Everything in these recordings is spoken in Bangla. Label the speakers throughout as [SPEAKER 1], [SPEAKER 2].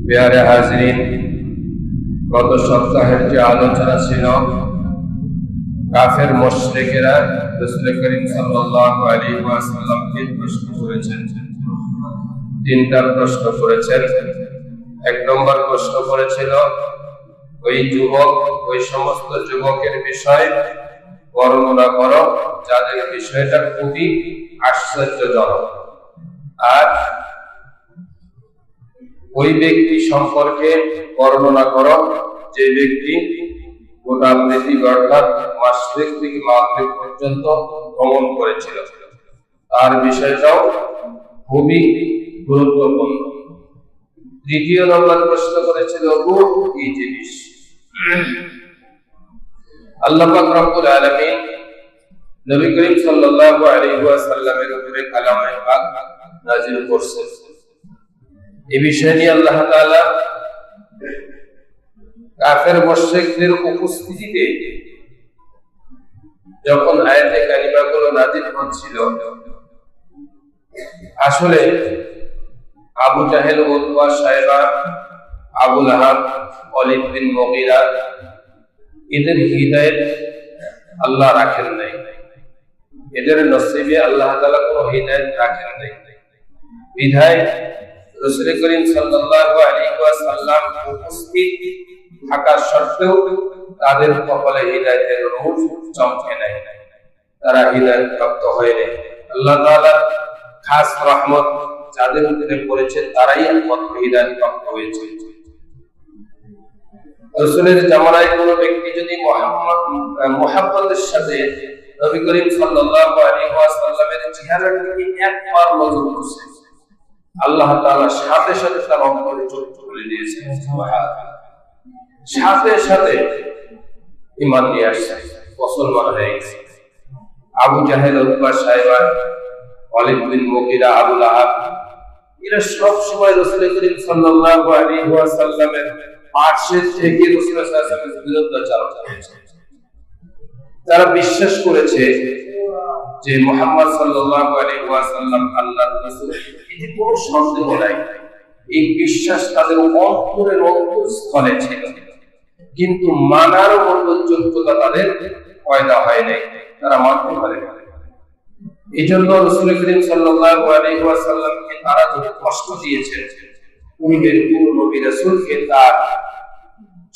[SPEAKER 1] প্রিয় হাজরিন, গত সপ্তাহের যে আলোচনা ছিল কাফের মুশরিকেরা রাসূল করিম সাল্লাল্লাহু আলাইহি ওয়াসাল্লামকে প্রশ্ন করেছেন। তিনটা প্রশ্ন করেছেন। এক নম্বর প্রশ্ন করেছিল ওই সমস্ত যুবকের বিষয় বর্ণনা করো যাদের বিষয়টা খুবই আশ্চর্যজনক, আর ওই ব্যক্তি সম্পর্কে বর্ণনা করো যে ব্যক্তি গোটা পৃথিবী অর্থাৎ মাশরিক থেকে মাগরিব পর্যন্ত ভ্রমণ করেছিল, তার বিষয়টাও খুবই গুরুত্বপূর্ণ। দ্বিতীয় নম্বর প্রশ্ন করেছিল রূহ কি জিনিস। আল্লাহ পাক রব্বুল আলামিন নবী করিম সাল্লাল্লাহু আলাইহি ওয়াসাল্লামের উপরে কালামে পাক নাযিল করেছেন। এই বিষয় নিয়ে আল্লাহ তাআলা কাফের মুশরিকদের উপস্থিতিতে যখন আয়াতে কারিমাগুলো নাযিল হচ্ছিল, আসলে আবু জাহেল, উতবা, শায়বা, আবু লাহাব, ওয়ালিদ বিন মুগীরা এদের হিদায়াত আল্লাহ রাখেন নাই, এদের নসিবে আল্লাহ তাআলা কোনো হিদায়াত রাখেন নাই। বিধায় রাসূল করিম সাল্লাল্লাহু আলাইহি ওয়াসাল্লাম উপস্থিত থাকা সত্ত্বেও তাদের কপালে হিদায়াতের নূর চমকে নাই, তারা হিদায়াত প্রাপ্ত হয় নাই। আল্লাহ তাআলা খাস রহমত যাদের উপরে পড়েছেন তারাই একমাত্র হিদায়াত প্রাপ্ত হয়েছে। রাসূলের জামানায় কোনো ব্যক্তি যদি মুহাব্বতের সাথে নবী করিম সাল্লাল্লাহু আলাইহি ওয়াসাল্লামের চেহারার দিকে একবার নজর করছে, আল্লাহ তাআলা সাথে সাথে তার অন্তরে চোখ খুলে দিয়েছেন। সুবহানাল্লাহ। সাথে সাথে ঈমান নিয়ে আসছে, মুসলমান হয়ে গেছে। আবু জাহেল, উতবা, শায়বা, ওয়ালিদ বিন মুগীরা, আবু লাহাব এরা সব সময় রাসূল করিম সাল্লাল্লাহু আলাইহি ওয়াসাল্লামের পাশে থেকে রাসূল সাল্লাল্লাহু আলাইহি ওয়াসাল্লামের বিরুদ্ধাচারণ করেছে। তারা বিশ্বাস করেছে যে মুহাম্মদ সাল্লাল্লাহু আলাইহি ওয়াসাল্লাম আল্লাহর রাসূল, এতে কোনো সন্দেহ নাই। এই বিশ্বাস তাদের অন্তরের অন্তঃস্থলে ছিল, কিন্তু মানার মতো যোগ্যতা তাদের পয়দা হয় নাই, তারা মানতে পারে না। এই জন্য রাসূল করিম সাল্লাল্লাহু আলাইহি ওয়াসাল্লামকে তারা যত কষ্ট দিয়েছে, পূর্বের কোন নবী রাসূলকে তার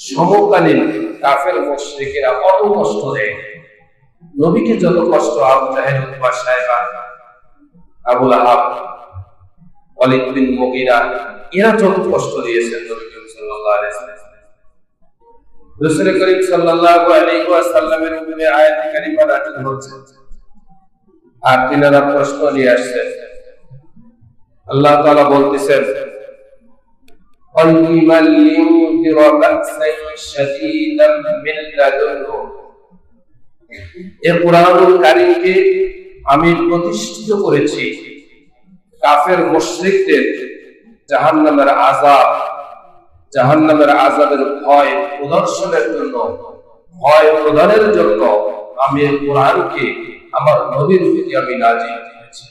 [SPEAKER 1] সমকালীন কাফের মুশরিকেরা কত কষ্ট দেয়। নবীকে যত কষ্ট আবু জাহেল, উতবা, শায়বা, আবু লাহাব, ওয়ালিদ বিন মুগীরা এরা যত কষ্ট দিয়েছেন নবী করিম সাল্লাল্লাহু আলাইহি ওয়াসাল্লাম, রাসূল করিম সাল্লাল্লাহু আলাইহি ওয়াসাল্লামের উপরে আয়াত কারিমা নাযিল হচ্ছে, আর তিনারা প্রশ্ন নিয়ে আসছেন। আল্লাহ তাআলা বলতেছেন এই কুরআনুল কারীমকে আমি প্রতিষ্ঠিত করেছি কাফের মুশরিকদের জাহান্নামের আযাবের ভয় প্রদর্শনের জন্য, ভয় প্রদানের জন্য আমি এই কুরআনকে আমার নবীর প্রতি আমি নাযিল করেছি।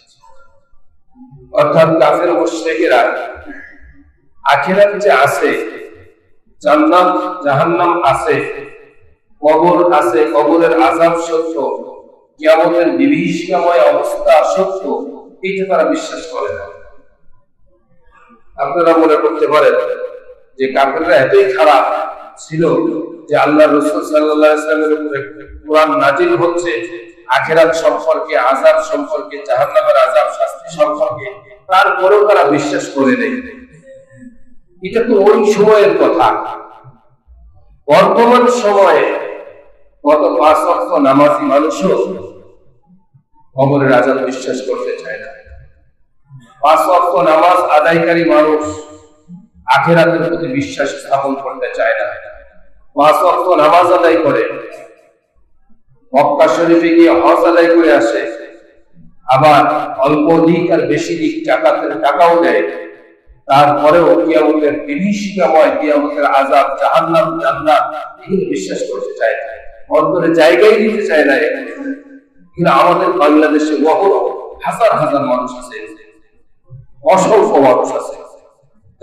[SPEAKER 1] অর্থাৎ কাফের মুশরিকেরা আখিরাত যে আছে, জান্নাত জাহান্নাম আছে, কবর আছে, কবরের আযাব সত্য, কিয়ামতের বিভীষিকাময় অবস্থা সত্য, এটা তারা বিশ্বাস করে না। আপনারা মনে করতে পারেন যে কাফেররা এতই খারাপ ছিল যে আল্লাহর রাসূল সাল্লাল্লাহু আলাইহি ওয়াসাল্লামের উপরে কুরআন নাযিল হচ্ছে আখিরাত সম্পর্কে, আযাব সম্পর্কে, জাহান্নামের আযাব শাস্তি সম্পর্কে, তারপরেও তারা বিশ্বাস করে নেই। এটা তো ওই সময়ের কথা। বর্তমান সময়ে কত 5 ওয়াক্ত নামাজি মানুষও কবরের আযাব বিশ্বাস করতে চায় না। 5 ওয়াক্ত নামাজ আদায়কারী মানুষ আখিরাতের প্রতি বিশ্বাস স্থাপন করতে চায় না। 5 ওয়াক্ত নামাজ আদায় করে, মক্কা শরীফে গিয়ে হজ আদায় করে আসে, আবার অল্প দিক আর বেশি দিক টাকাও দেয়, তারপরেও কিয়ামতের বিভীষিকাময়, কিয়ামতের আযাব, জাহান্নাম, জান্নাত এগুলো বিশ্বাস করতে চায় না, অন্তরে জায়গায় দিতে চায় না। কিন্তু আমাদের বাংলাদেশে হাজার হাজার মানুষ আছে, অসংখ্য মানুষ আছে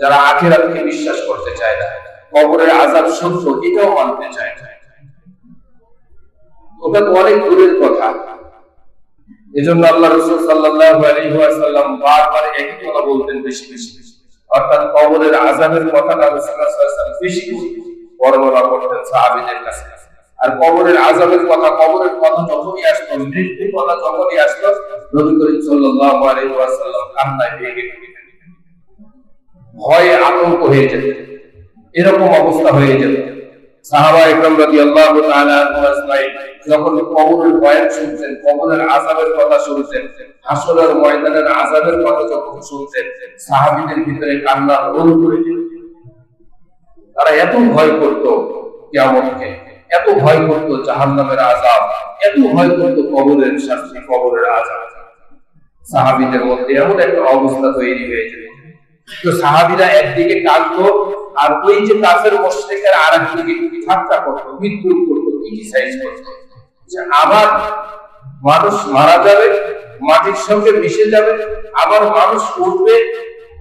[SPEAKER 1] যারা আখিরাতকে বিশ্বাস করতে চায় না, কবরের আযাব সত্য এটাও মানতে চায় না, ওটা তো অনেক দূরের কথা। এজন্য আল্লাহ রাসূল সাল্লাল্লাহু আলাইহি ওয়াসাল্লাম বারবার একই কথা বলতেন বেশি বেশি, অর্থাৎ কবরের আযাবের কথাটা রাসূলুল্লাহ সাল্লাল্লাহু আলাইহি ওয়াসাল্লাম বেশি বর্ণনা করতেন সাহাবীদের কাছে। আর কবরের আযাবের কথা, কবরের কথা যখনই আসতো, মৃত্যুর কথা যখনই আসতো, নবী করিম সাল্লাল্লাহু আলাইহি ওয়াসাল্লাম কান্নায় ভেঙে পড়তেন, ভয়ে আতঙ্ক হয়ে যেতেন, এরকম অবস্থা হয়ে যেত। সাহাবা ইকরাম রাদিয়াল্লাহু তাআলা আজমাইন যখন কবরের বয়ান শুনতেন, কবরের আযাবের কথা শুনতেন, হাসরের ময়দানের আযাবের কথা যখন শুনতেন, সাহাবীদের ভিতরে কান্না রোল করে যেত। তারা এত ভয় করত কিয়ামতকে, এত ভয় করত জাহান্নামের আযাব, এত ভয় করত কবরের শাস্তি, কবরের আযাব। সাহাবীদের মধ্যে এমন একটা অবস্থা তৈরি হয়ে যেত। তো সাহাবীরা একদিকে কাঁদতো, আর ওই যে কাফের মুশরিকরা আরেকদিকে ঠাট্টা করতো, বিদ্রুপ করতো, ক্রিটিসাইজ করতো যে আবার মানুষ মারা যাবে, মাটির সঙ্গে মিশে যাবে, আবার মানুষ উঠবে,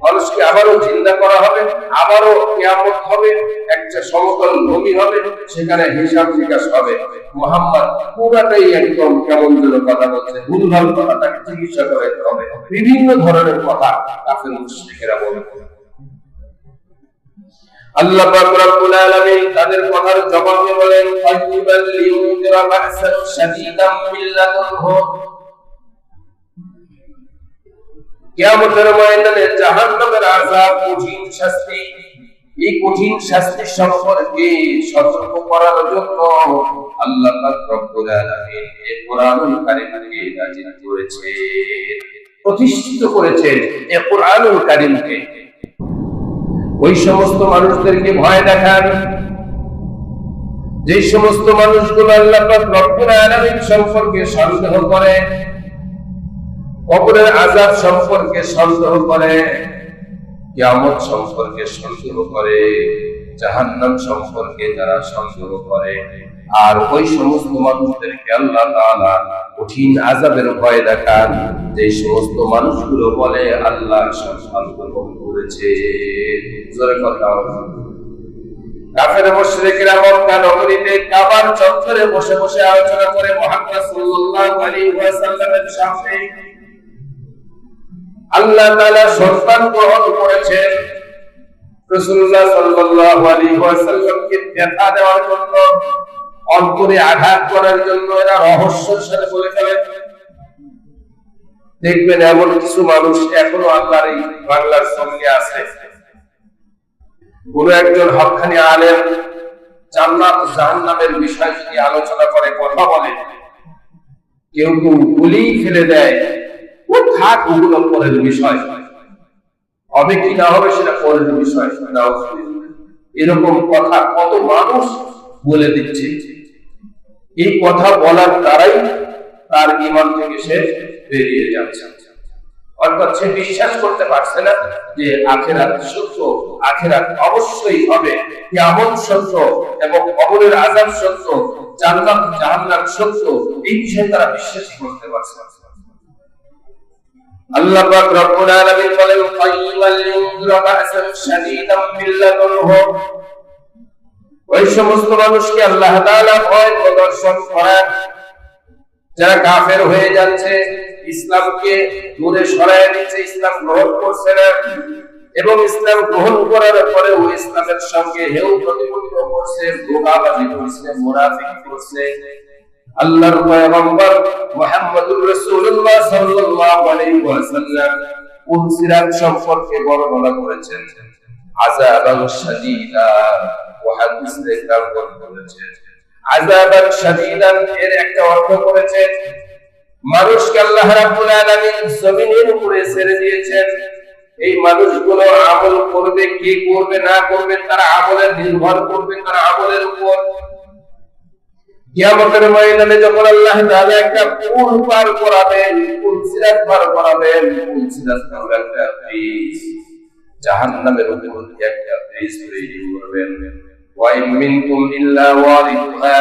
[SPEAKER 1] মানুষকে আবারও জিন্দা করা হবে, আবারও কিয়ামত হবে, একটা সমতল ভূমি হবে, সেখানে হিসাব নিকাশ হবে। মুহাম্মদ পুরাটাই একদম কেমন যেন কথা বলছে, ভুলভাল কথা, তাকে চিকিৎসা করাতে হবে, বিভিন্ন ধরনের কথা কাফের মুশরিকরা বলে। আল্লাহ পাক রব্বুল আলামিন তাদের কথার জবাবে বলেন, ফাইবাল লিউযিরা বা'সান শাদীদাম মিন লাদুনহু। কিয়ামতের ময়দানে জাহান্নামের আযাব, কঠিন শাস্তি, এই কঠিন শাস্তি সম্পর্কে সতর্ক করার জন্য আল্লাহ পাক রব্বুল আলামিন এই কোরআনুল কারীমকে নাযিল করেছেন, প্রতিষ্ঠিত করেছেন এই কোরআনুল কারীমকে। ওই সমস্ত মানুষদেরকে ভয় দেখান যে সমস্ত মানুষগুলো আল্লাহ পাক রব্বুল আলামিন সম্পর্কে সন্দেহ করে, কবরের আযাব সম্পর্কে সন্দেহ করে, কিয়ামত সম্পর্কে সন্দেহ করে, জাহান্নাম সম্পর্কে যারা সন্দেহ করে, আর ওই সমস্ত মানুষদেরকে আল্লাহ তাআলা কঠিন আযাবের ভয় দেখান যে সমস্ত মানুষগুলো বলে আল্লাহ সন্তান গ্রহণ করেছে। জোরে কথা বলুন। কাফের মুশরিকরা মক্কা নগরীতে কাবার চত্বরে বসে বসে আলোচনা করে মুহাম্মদ সাল্লাল্লাহু আলাইহি ওয়াসাল্লামের সামনে আল্লাহ তাআলা সন্তান গ্রহণ করেছেন, রাসূলুল্লাহ সাল্লাল্লাহু আলাইহি ওয়াসাল্লামকে ব্যথা দেওয়ার জন্য, অন্তরে আঘাত করার জন্য এরা রহস্যের সাথে বলে ফেলে। দেখবেন এমন কিছু মানুষ এখনো আল্লাহর এই বাংলার সঙ্গে আছে। কোন একজন হক্কানি আলেম জান্নাত জাহান্নামের বিষয় যদি আলোচনা করে, কথা বলে, কেউ কেউ গুলি ফেলে দেয়, ও থাক, ওগুলো পরের বিষয়, হবে কি না হবে সেটা পরের বিষয়। এরকম কথা কত মানুষ বলে দিচ্ছে। এই কথা বলার দ্বারাই তার ঈমান থেকে সে বেরিয়ে যাচ্ছে, অর্থাৎ সে বিশ্বাস করতে পারছে না যে আখিরাত সত্য, আখিরাত অবশ্যই হবে, কিয়ামত সত্য এবং কবরের আযাব সত্য, জান্নাত জাহান্নাম সত্য, এই বিষয়ে তারা বিশ্বাস করতে পারছে না। আল্লাহ পাক রব্বুল আলামিন বলেন, ফাইবাল লিউযিরা বা'সান শাদীদাম মিন লাদুনহু। ওই সমস্ত মানুষকে আল্লাহ তাআলা ভয় প্রদর্শন করেন যারা কাফের হয়ে যাচ্ছে, ইসলামকে দূরে সরায় দিচ্ছে, ইসলাম গ্রহণ করছে না, এবং ইসলাম গ্রহণ করার পরে ওই ইসলামের সঙ্গে হেউ প্রতিপন্ন করছে, ধোঁকাবাজি করছে, মুনাফিকি করছে। আল্লাহর পয়গম্বর মুহাম্মদুর রাসূলুল্লাহ সাল্লাল্লাহু আলাইহি ওয়াসাল্লাম উনসিরাত সম্পর্কে বর্ণনা করেছেন, আযাবান শাদীদা, ওয়া হাদিস লেখার করেছেন। আযাবান শাদীদান এর একটা অর্থ করেছেন মানুষকে আল্লাহ রাব্বুল আলামিন জমিনের উপরে ছেড়ে দিয়েছেন। এই মানুষগুলো আমল করবে, কি করবে না করবে তারা আমলের নির্ভর করবে, তারা আমলের উপর। কিয়ামতের ময়দানে যখন আল্লাহ তাআলা একটা পুল পার করাবেন, পুল সিরাত পার করাবেন, পুল সিরাত নামের একটা ব্রিজ, জাহান্নামের উপর দিয়ে একটা ব্রিজ তৈরি করবেন। ওয়া ইন মিনকুম ইল্লা ওয়ারিদুহা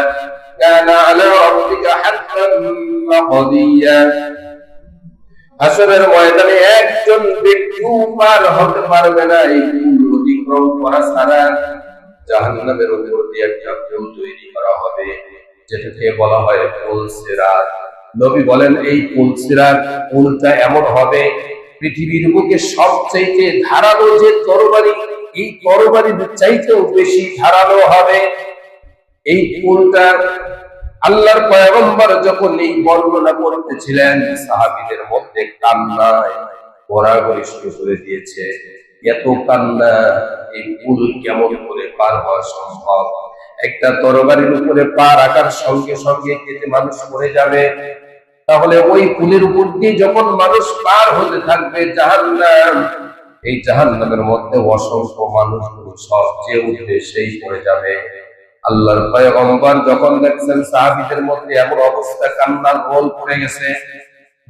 [SPEAKER 1] কানা আলা রাব্বিকা হাত্তাম মাকদিয়া। হাসরের ময়দানে একজন ব্যক্তিও পার হতে পারবে না এই পুল অতিক্রম করা ছাড়া। জাহান্নামের উপর দিয়ে একটা পুল তৈরি করা হবে, যেটাকে বলা হয় পুল সিরাত। নবী বলেন এই পুল সিরাত, পুলটা এমন হবে পৃথিবীর বুকে সবচেয়ে ধারালো যে তরবারি, এই তরবারির চাইতেও বেশি ধারালো হবে এই পুলটা। আল্লাহর পয়গম্বর যখন এই বর্ণনা করতেছিলেন, সাহাবীদের মধ্যে কান্নায় গড়াগড়ি শুরু করে দিয়েছে। এত কান্না, এই পুল কেমন করে পার হওয়া সম্ভব? একটা তরবারির উপরে পা রাখার সঙ্গে সঙ্গে কেটে মানুষ মরে যাবে। তাহলে ওই পুলের উপর দিয়ে যখন মানুষ পার হতে থাকবে জাহান্নাম, এই জাহান্নামের মধ্যে অসংখ্য মানুষ সব যে উঠবে সেই পড়ে যাবে। আল্লাহর পয়গম্বর যখন দেখছেন সাহাবীদের মধ্যে এমন অবস্থা, কান্নার রোল পড়ে গেছে,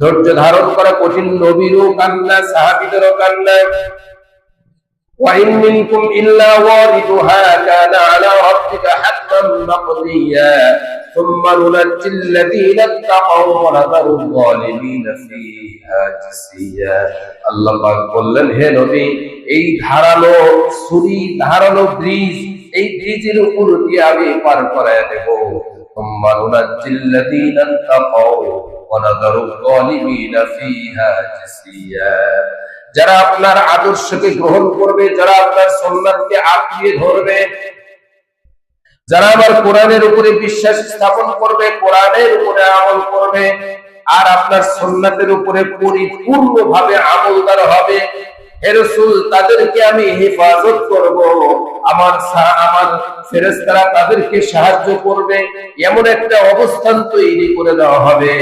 [SPEAKER 1] ধৈর্য ধারণ করা কঠিন। নবীরও কান্না, সাহাবীদেরও কান্না। وَإِن مِّنكُمْ إِلَّا وَارِدُهَا كَانَ عَلَى رَبِّكَ حَتْمًا مَّقْضِيًّا ثُمَّ نُنَجِّي الَّذِينَ اتَّقَوْا وَنَذَرُ الظَّالِمِينَ فِيهَا جِثِيًّا। আল্লাহ পাক বললেন, হে নবী, এই ধারালো ছুরি, ধারালো ব্রিজ, এই ব্রিজের উপর দিয়ে আমি পার করায় দেব। ثُمَّ نُنَجِّي الَّذِينَ اتَّقَوْا وَنَذَرُ الظَّالِمِينَ فِيهَا جِثِيًّا। যারা আপনার আদর্শকে গ্রহণ করবে, যারা আপনার সুন্নাতকে আঁকড়ে ধরবে, যারা আমার কোরআনের উপরে বিশ্বাস স্থাপন করবে, কোরআনের উপরে আমল করবে, আর আপনার সুন্নাতের উপরে পরিপূর্ণভাবে আমলদার হবে, হে রাসূল, তাদেরকে আমি হেফাজত করব। আমার ফেরেশতারা তাদেরকে সাহায্য করবে। এমন একটা অবস্থান তৈরি করে দেওয়া হবে,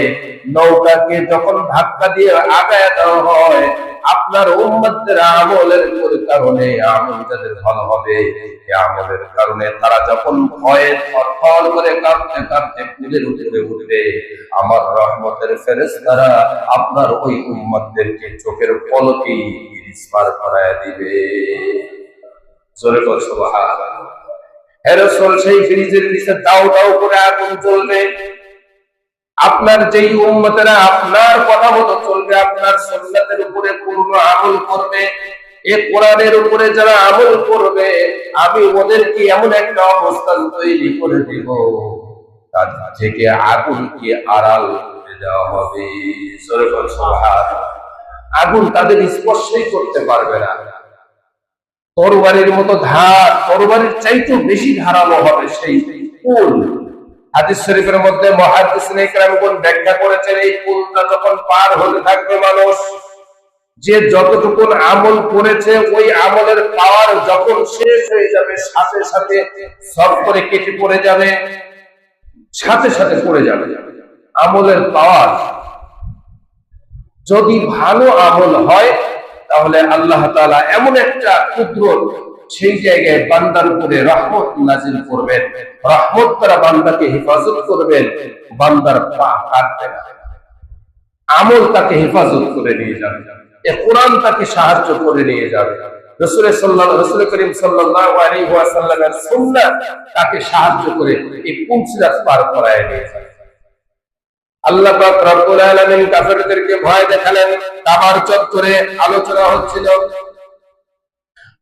[SPEAKER 1] নৌকাকে যখন ধাক্কা দিয়ে আগায় দেওয়া হয়, আপনার উম্মতদের আমলের কারণে, আমল যাদের ভালো হবে, এই আমলের কারণে তারা যখন ভয়ে থরথর করে কাঁপতে কাঁপতে পুলের উপরে উঠবে, আমার রহমতের ফেরেশতারা আপনার ওই উম্মতদেরকে চোখের পলকেই পার করায় দিবে। জোরে বল সুবহানাল্লাহ। হে রাসূল, সেই ব্রিজের নিচে দাও দাও করে আগুন জ্বলবে। আপনার যেই উম্মতেরা আপনার কথা মতো চলবে, আপনার সুন্নাতের উপরে পূর্ণ আমল করবে, এই কোরআনের উপরে যারা আমল করবে, আমি ওদেরকে এমন একটা অবস্থান তৈরি করে দিব, তাদের থেকে আগুনকে আড়াল করে দেওয়া হবে। জোরে বল সুবহানাল্লাহ। আগুন তাদের স্পর্শই করতে পারবে না। তরবারির মতো ধার, তরবারির চাইতেও বেশি ধারালো হবে সেই পুল। হাদিস শরীফের মধ্যে মুহাদ্দিসিনে কেরামগণ ব্যাখ্যা করেছেন, এই পুলটা যখন পার হতে থাকবে মানুষ, যে যতটুকু আমল করেছে ওই আমলের পাওয়ার যখন শেষ হয়ে যাবে, সাথে সাথে সব করে কেটে পড়ে যাবে, সাথে সাথে পড়ে যাবে আমলের পাওয়ার। যদি ভালো আমল হয় তাহলে আল্লাহ তাআলা এমন একটা কুদরত সেই জায়গায় বান্দার উপরে রহমত নাজিল করবেন, রহমত দ্বারা বান্দাকে হেফাজত করবেন, বান্দার পা কাটবে না, আমল তাকে হেফাজত করে নিয়ে যাবে, এই কোরআন তাকে সাহায্য করে নিয়ে যাবে, রাসূল করিম সাল্লাল্লাহু আলাইহি ওয়াসাল্লামের সুন্নাত তাকে সাহায্য করে এই পুল সিরাত পার করায় নিয়ে যাবে। আল্লাহ পাক রব্বুল আলামিন কাফেরদেরকে ভয় দেখালেন। কাবার চত্বরে আলোচনা হচ্ছিল,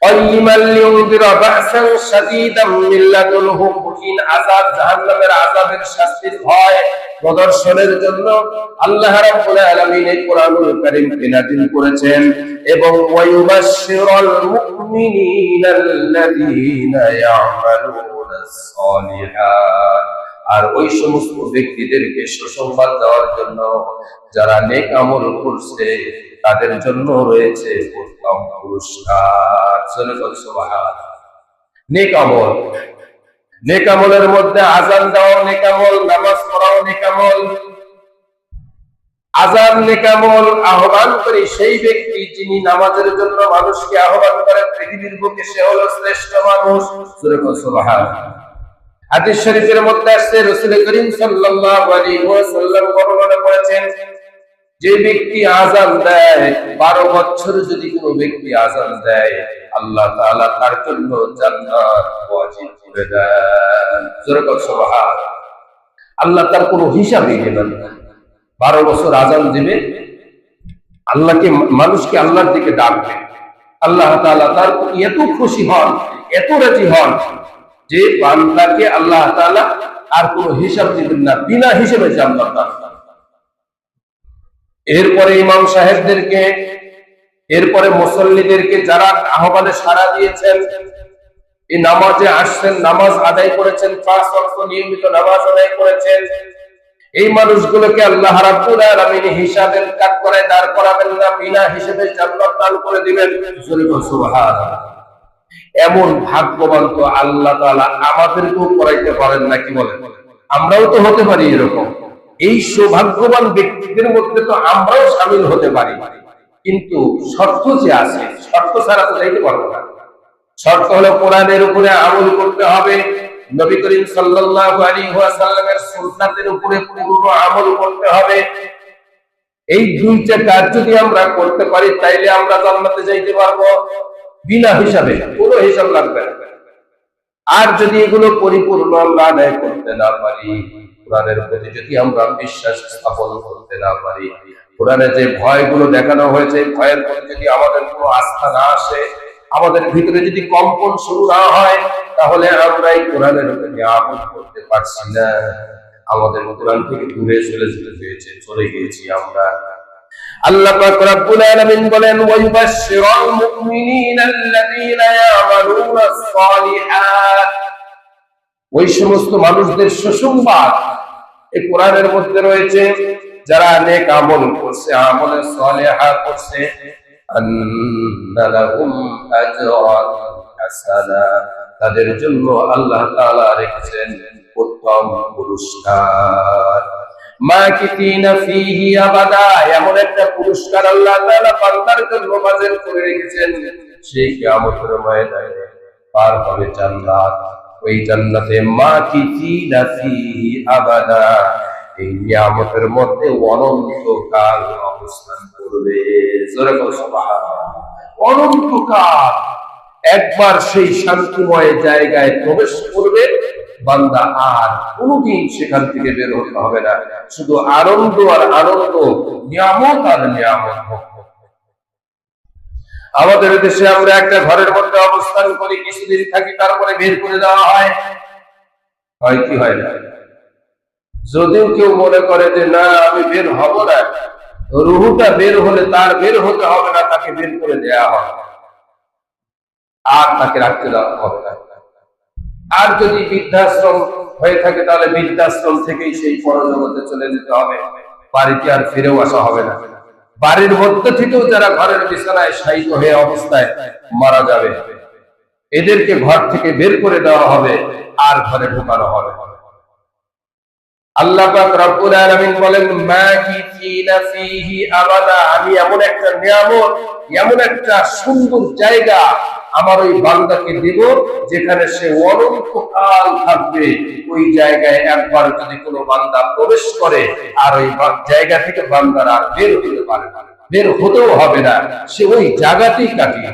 [SPEAKER 1] আল্লিমান লিউযিরা বা'সান শাদীদাম মিন লাদুনহু, কঠিন আযাব, জাহান্নামের আযাবের শাস্তির ভয় প্রদর্শনের জন্য আল্লাহ রাব্বুল আলামিন এই কোরআনুল কারীমকে নাযিল করেছেন। এবং ওয়ায়ুবাশশিরুল মুমিনিনাল্লাযীনা ইয়া'মালুনাস সালিহাত, আর ওই সমস্ত ব্যক্তিদেরকে সুসংবাদ দেওয়ার জন্য যারা নেক আমল করছে তাদের জন্য রয়েছে উত্তম পুরস্কার। সুবহানাল্লাহ। নেক আমল, নেক আমলের মধ্যে আযান দেওয়া নেক আমল, নামাজ পড়াও নেক আমল। আযান নেক আমল, আহ্বান করে সেই ব্যক্তি যিনি নামাজের জন্য মানুষকে আহ্বান করেন পৃথিবীর বুকে, সে হলো শ্রেষ্ঠ মানুষ। সুবহানাল্লাহ। হাদিস শরীফের মধ্যে আসছে, রাসূল করিম সাল্লাল্লাহু আলাইহি ওয়াসাল্লাম বর্ণনা করেছেন, যে ব্যক্তি আযান দেয়, 12 বছর যদি কোনো ব্যক্তি আযান দেয়, আল্লাহ তাআলা তার জন্য জান্নাত ওয়াজিব করে দেন। সুবহানাল্লাহ। আল্লাহ তার কোনো হিসাবই নেবেন না। 12 বছর আযান দিবে, আল্লাহকে, মানুষকে আল্লাহর দিকে ডাকবে, আল্লাহ তাআলা তার এত খুশি হন, এত রাজি হন যে বান্দাকে আল্লাহ তাআলা আর কোনো হিসাব দিবেন না, বিনা হিসেবে জান্নাত দান করেন। এরপরে ইমাম সাহেবদেরকে, এরপরে মুসল্লিদেরকে যারা আহ্বানে সাড়া দিয়েছেন, এই নামাজে আসছেন, নামাজ আদায় করেছেন, 5 ওয়াক্ত নিয়মিত নামাজ আদায় করেছেন, এই মানুষগুলোকে আল্লাহ রাব্বুল আলামিন হিসাবের কাঠগড়ায় দাঁড় করাবেন না, বিনা হিসেবে জান্নাত দান করে দিবেন। সুবহানাল্লাহ। এমন ভাগ্যবান তো আল্লাহ তাআলা আমাদেরকেও করাইতে পারেন না, কি বলেন? আমরাও তো হতে পারি এরকম। এই সৌভাগ্যবান ব্যক্তিদের মধ্যে তো আমরাও শামিল হতে পারি, কিন্তু শর্ত যে আছে, শর্ত ছাড়া তো যাইতে পারবো না। শর্ত হলো কোরআনের উপরে আমল করতে হবে, নবী করিম সাল্লাল্লাহু আলাইহি ওয়াসাল্লামের সুন্নাতের উপরে পূর্ণ আমল করতে হবে। এই দুইটা কাজ যদি আমরা করতে পারি তাইলে আমরা জান্নাতে যাইতে পারবো বিনা হিসাবে, কোনো হিসাব লাগবে না। আর যদি এগুলো পরিপূর্ণ আমরা আদায় করতে না পারি, কোরআনের প্রতি যদি আমরা বিশ্বাস স্থাপন করতে না পারি, কোরআনে যে ভয়গুলো দেখানো হয়েছে, ভয়ের প্রতি যদি আমাদের কোনো আস্থা না আসে, আমাদের ভিতরে যদি কম্পন শুরু না হয়, তাহলে আমরা এই কোরআনের উপরে আমল করতে পারছি না। আমাদের কোরআন থেকে দূরে চলে গিয়েছি আমরা। আল্লাহ পাক রব্বুল আলামিন বলেন, ওয়ায়ুবাশশিরুল মুমিনিনা আল্লাযীনা ইয়ামালুনাস সালিহাত, ওই সমস্ত মানুষদের সুসংবাদ এই কোরআনের মধ্যে রয়েছে যারা নেক আমল করছে, আমলে সালিহা করছে, আন্না লাহুম আজরান হাসানা, তাদের জন্য আল্লাহ তাআলা রেখেছেন উত্তম পুরস্কার। মাকিতিনা ফীহি আবাদা, এমন একটা পুরস্কার আল্লাহ তাআলা বান্দার জন্য বাজার করে রেখেছেন, সেই কিয়ামতের ময়দানে পার হবে জান্নাত। ওই জান্নাতে মাকিতিনা ফীহি আবাদা, এই নিয়ামতের মধ্যে অনন্তকাল অবস্থান করবে। জোরে বলো সুবহানাল্লাহ। অনন্তকাল একবার সেই শান্তিময় জায়গায় প্রবেশ করবে বান্দা, আর কোনদিন সেখান থেকে বের হতে হবে না, শুধু আনন্দ আর আনন্দ, নিয়ামত আর নিয়ামত। আমাদের দেশে আমরা একটা ঘরের মধ্যে অবস্থান করি, কিছুদিন থাকি, তারপরে বের করে দেওয়া হয়, হয় কি হয় না? যদিও কেউ মনে করে যে না আমি বের হব না, রুহুটা বের হলে তার বের হতে হবে না, তাকে বের করে দেয়া হবে, আর তাকে রাখতে দেওয়া হবে না। আর যদি বৃদ্ধাশ্রম হয়ে থাকে তাহলে বৃদ্ধাশ্রম থেকেই সেই পরজগতে চলে যেতে হবে, বাড়িতে আর ফিরেও আসা হবে না। বাড়ির মধ্যে থেকেও যারা ঘরের বিছানায় শায়িত হয়ে অবস্থায় মারা যাবে, এদেরকে ঘর থেকে বের করে দেওয়া হবে, আর ঘরে ঢোকানো হবে। আল্লাহ পাক রব্বুল আলামিন বলেন, মাকিতিনা ফীহি আবাদা, আমি এমন একটা নিয়ামত, এমন একটা সুন্দর জায়গা আমার ওই বান্দাকে দেব যেখানে সে অনন্তকাল থাকবে। ওই জায়গায় একবার যদি কোনো বান্দা প্রবেশ করে, আর ওই জায়গা থেকে বান্দার আর বের হতে পারে না, বের হতেও হবে না, সে ওই জায়গাতেই কাটিয়ে।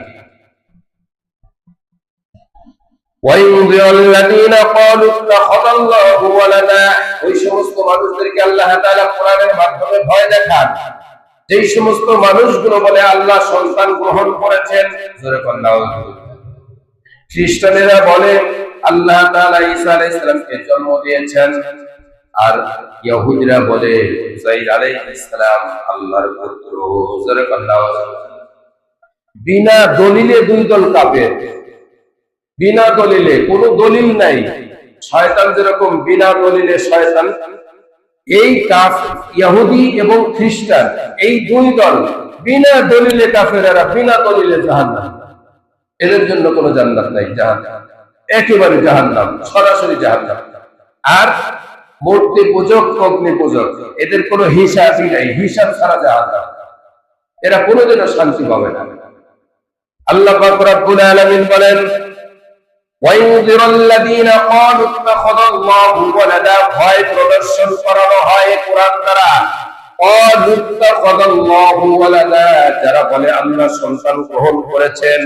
[SPEAKER 1] ওই সমস্ত মানুষদেরকে আল্লাহ তাআলা কোরআনের মাধ্যমে ভয় দেখান, যেই সমস্ত মানুষগুলো বলে আল্লাহ সন্তান গ্রহণ করেছেন। খ্রিস্টানেরা বলে আল্লাহ তাআলা ঈসা আলাইহিস সালামকে জন্ম দিয়েছেন, আর ইহুদিরা বলে উযাইর আলাইহিস সালাম আল্লাহর পুত্র। বিনা দলিলে দুই দল কাফের, বিনা দলিলে, কোনো দলিল নাই। শয়তান যেরকম বিনা দলিলে শয়তান, এই ইহুদি এবং খ্রিস্টান এই দুই দল বিনা দলিলে কাফেররা, বিনা দলিলে জাহান্নাম। এদের জন্য কোনো জান্নাত নাই, জাহান্নাম, একেবারে জাহান্নাম, সরাসরি জাহান্নাম। আর মূর্তি পূজক, অগ্নি পূজক, এদের কোনো হিসাবই নাই, হিসাব ছাড়া জাহান্নাম। এরা কোনোদিনও শান্তি পাবে না। আল্লাহ পাক রব্বুল আলামিন বলেন, ওয়ায়ুযিরুল্লাযীনা ক্বালু ইত্তাখাযাল্লাহু ওয়ালাদা, ভয় প্রদর্শন করানো হয় কোরআন দ্বারা। ক্বালু ইত্তাখাযাল্লাহু ওয়ালাদা, যারা বলে আল্লাহ সন্তান গ্রহণ করেছেন।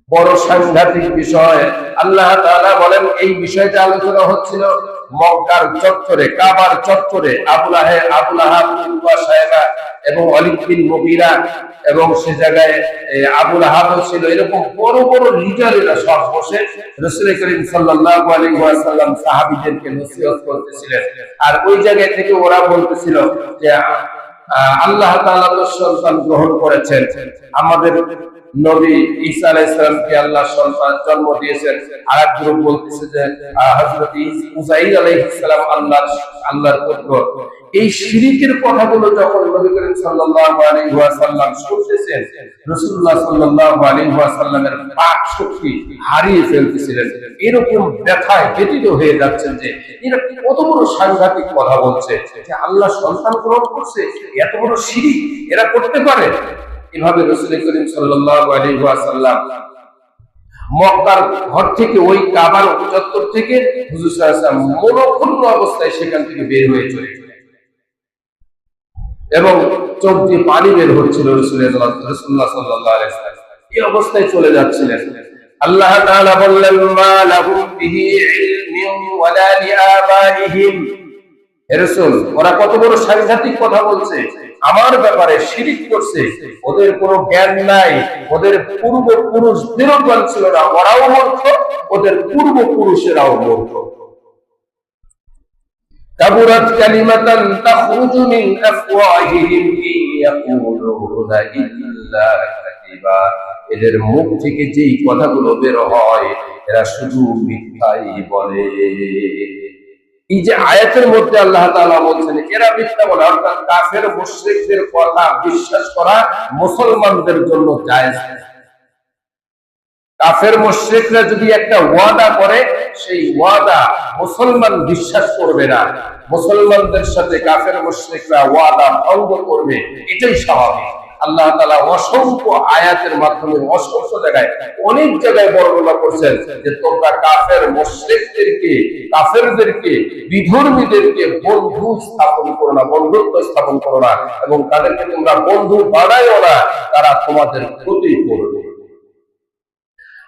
[SPEAKER 1] বড় সাংঘাতিক বিষয়। আল্লাহ তাআলা বলেন এই বিষয়টা আলোচনা হচ্ছিল মক্কার চত্বরে, কাবার চত্বরে। আবু লাহাব, উতবা, সায়বা এবং ওয়ালিদ বিন মুগীরা, এবং সে জায়গায় আবু লাহাবও ছিল। এরকম বড় বড় লিডারেরা সব বসে রাসূল করিম সাল্লাল্লাহু আলাইহি ওয়াসাল্লাম সাহাবীদেরকে নসিহত করতেছিলেন। আর ওই জায়গা থেকে ওরা বলতেছিল যে আল্লাহ তাআলা তো সন্তান গ্রহণ করেছেন, আমাদের নবী ঈসা আলাইহিস সালামকে আল্লাহ সন্তান জন্ম দিয়েছেন। আরেক গ্রুপ বলতেছে যে হযরত উযাইর আলাইহিস সালাম আল্লাহর পুত্র। এই শিরকের কথাগুলো যখন নবী করিম সাল্লাল্লাহু আলাইহি ওয়াসাল্লাম শুনতেছেন, রাসূলুল্লাহ সাল্লাল্লাহু আলাইহি ওয়াসাল্লামের পাক শক্তি হারিয়ে ফেলতেছিলেন। এরকম ব্যথায় ব্যথিত হয়ে যাচ্ছেন যে এরা কত বড় সাংঘাতিক কথা বলছে, যে আল্লাহ সন্তান গ্রহণ করছে, এত বড় শিরক এরা করতে পারে। এভাবে রাসূল করিম সাল্লাল্লাহু আলাইহি ওয়াসাল্লাম মক্কার ঘর থেকে, ওই কাবার চত্বর থেকে হুজুর সাল্লাল্লাহু আলাইহি ওয়াসাল্লাম মনক্ষুণ্ণ অবস্থায় সেখান থেকে বের হয়ে চলে গেলেন, এবং চোখ দিয়ে পানি বের হচ্ছিল রাসূলুল্লাহ সাল্লাল্লাহু আলাইহি ওয়াসাল্লাম এই অবস্থায় চলে যাচ্ছিলেন। আল্লাহ তাআলা বললেন মা লাহুম বিহি ইলমিন ওয়ালা লিআবাইহিম। হে রাসূল, ওরা কত বড় সাংঘাতিক কথা বলছে, আমার ব্যাপারে শিরক করছে, ওদের কোনো জ্ঞান নাই, ওদের পূর্বপুরুষদেরও জ্ঞান ছিল না, ওরাও মূর্খ, ওদের পূর্বপুরুষেরাও মূর্খ। কাবুরাত কালিমাতান তাখরুজু মিন আফওয়াহিহিম ইয়াকুলুনা ইল্লা কাযিবা। এদের মুখ থেকে যেই কথাগুলো বের হয় এরা শুধু মিথ্যাই বলে। এই যে আয়াতের মধ্যে আল্লাহ তাআলা বলছেন এরা মিথ্যা বলে, অর্থাৎ কাফের মুশরিকদের কথা বিশ্বাস করা মুসলমানদের জন্য জায়েজ। কাফের মুশরিকরা যদি একটা ওয়াদা করে, সেই ওয়াদা মুসলমান বিশ্বাস করবে না, মুসলমানদের সাথে কাফের মুশরিকরা ওয়াদা ভঙ্গ করবে, এটাই স্বাভাবিক। আল্লাহ তাআলা অসংখ্য আয়াতের মাধ্যমে অসংখ্য জায়গায়, অনেক জায়গায় বর্ণনা করছেন যে তোমরা কাফের মুশরিকদেরকে, কাফেরদেরকে, বিধর্মীদেরকে বন্ধু স্থাপন করো না, বন্ধুত্ব স্থাপন করো না, এবং তাদেরকে তোমরা বন্ধু বানায়ও না, তারা তোমাদের ক্ষতি করবে।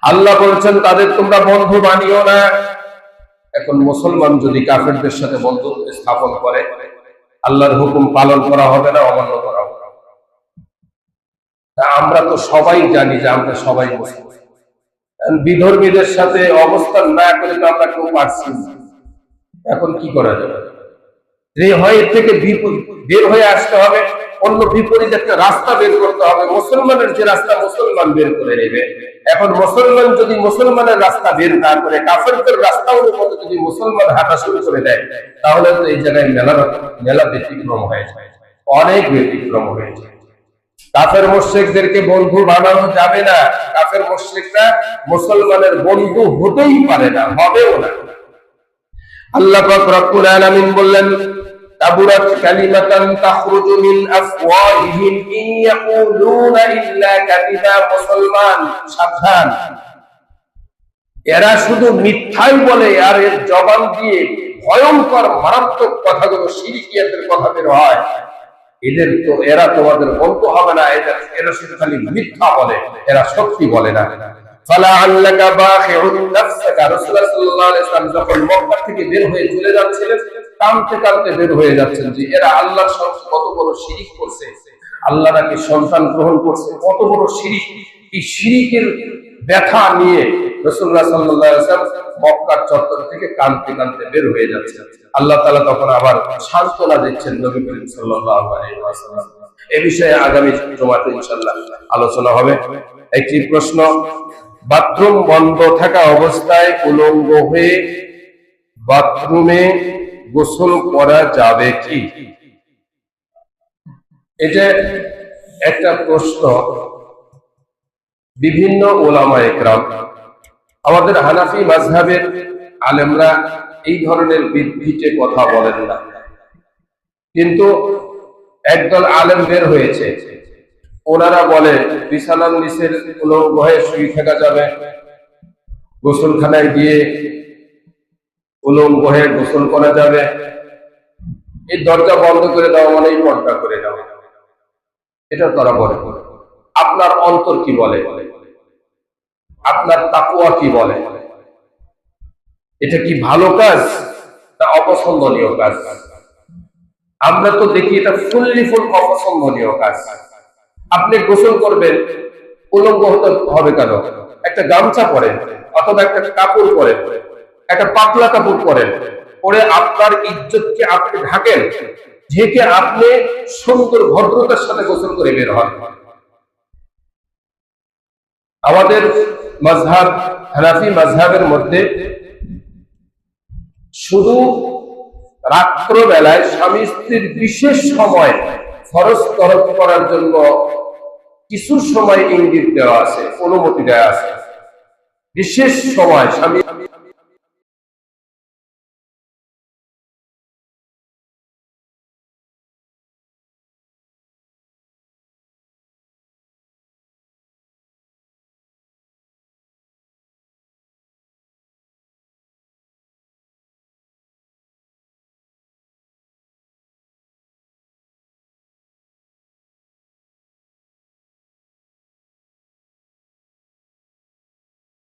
[SPEAKER 1] আল্লাহ বলছেন তাদের তোমরা বন্ধু বানিও না। এখন মুসলমান যদি কাফেরদের সাথে বন্ধুত্ব স্থাপন করে, আল্লাহর হুকুম পালন করা হবে না, অমান্য করা হবে। আমরা তো সবাই জানি যে আমরা সবাই মুসলমান, বিধর্মীদের সাথে অবস্থান না করে তো আমরা কেউ পারছি না। এখন কি করা যাবে? এর থেকে বের হয়ে আসতে হবে, অন্য বিপরীত একটা রাস্তা বের করতে হবে। মুসলমানের যে রাস্তা মুসলমান বের করে নেবে। এখন মুসলমান যদি মুসলমানের রাস্তা বের না করে কাফেরদের রাস্তা অনুমতি যদি মুসলমান হাঁটা শুরু করে দেয়, তাহলে তো এই জায়গায় মেলা ব্যতিক্রম হয়ে যায়, অনেক ব্যতিক্রম হয়ে যায়। কাফের মুশরিকদেরকে বন্ধু বানানো যাবে না। কাফের মুশরিকরা মুসলমানের বন্ধু হতেই পারে না, হবেও না। আল্লাহ পাক রব্বুল আলামিন বললেন কাবুরাত কালিমাতান তাখরুজু মিন আফওয়াহিহিম ইন ইয়াকুলুনা ইল্লা কাযিবা। মুসলমান সাবধান, এরা শুধু মিথ্যাই বলে, আর এর জবান দিয়ে ভয়ঙ্কর মারাত্মক কথাগুলো, শিরকিয়াতের কথা বের হয়। এরা তোমাদের বন্ধু হবে না, এরা শুধু খালি মিথ্যা বলে, এরা সত্যি বলে না। ফালাআল্লাকা বাখিউন নাফসাকা। রাসূলুল্লাহ সাল্লাল্লাহু আলাইহি ওয়াসাল্লাম যখন মক্কা থেকে বের হয়ে চলে যাচ্ছিলেন, কাঁদতে কাঁদতে বের হয়ে যাচ্ছেন যে এরা আল্লাহর সাথে কত বড় শিরক করছে, আল্লাহ নাকি সন্তান গ্রহণ করছে, কত বড় শিরক। এই শিরকের ব্যথা নিয়ে রাসূলুল্লাহ সাল্লাল্লাহু আলাইহি ওয়াসাল্লাম মক্কার চত্বর থেকে কাঁদতে কাঁদতে বের হয়ে যাচ্ছেন। আল্লাহ তাআলা তখন আবার সান্ত্বনা দিচ্ছেন নবী করিম সাল্লাল্লাহু আলাইহি ওয়াসাল্লাম। এই বিষয়ে আগামী জুমাতে ইনশাআল্লাহ আলোচনা হবে। একটি প্রশ্ন, বাথরুম বন্ধ থাকা অবস্থায় উলঙ্গ হয়ে বাথরুমে গোসল করা যাবে কি? এটা একটা প্রশ্ন। বিভিন্ন উলামায়ে কেরাম, আমাদের হানাফি মাযহাবের আলেমরা এই ধরনের বিদঘিটে কথা বলেন না, কিন্তু একদল আলেম বের হয়েছে, ওনারা বলে বিছানার নিচের উলঙ্গ হয়ে শুয়ে থাকা যাবে, গোসলখানায় গিয়ে উলঙ্গ হয়ে গোসল করা যাবে। এই দরজা বন্ধ করে দেওয়া মানেই পর্দা করে দেওয়া, এটা তারা বলে। আপনার অন্তর কি বলে? আপনার তাকওয়া কি বলে? এটা কি ভালো কাজ না অপছন্দনীয় কাজ? আমরা তো দেখি এটা ফুল অপছন্দনীয় কাজ। আপনি গোসল করবেন, উলঙ্গ হতে হবে কেন? একটা গামছা পরেন অথবা একটা কাপড় পরেন, একটা পাতলা কাপড় পরেন, পরে আপনার ইজ্জতকে আপনি ঢাকেন, ঢেকে আপনি সুন্দর ভদ্রতার সাথে গোসল করে বের হন। আমাদের মাযহাব হানাফি মাযহাবের মধ্যে শুধু রাত্র বেলায় স্বামী স্ত্রীর বিশেষ সময় ফরজ তরক করার জন্য কিছু সময় ইঙ্গিত দেওয়া আছে, অনুমতি দেওয়া আছে। বিশেষ সময় স্বামী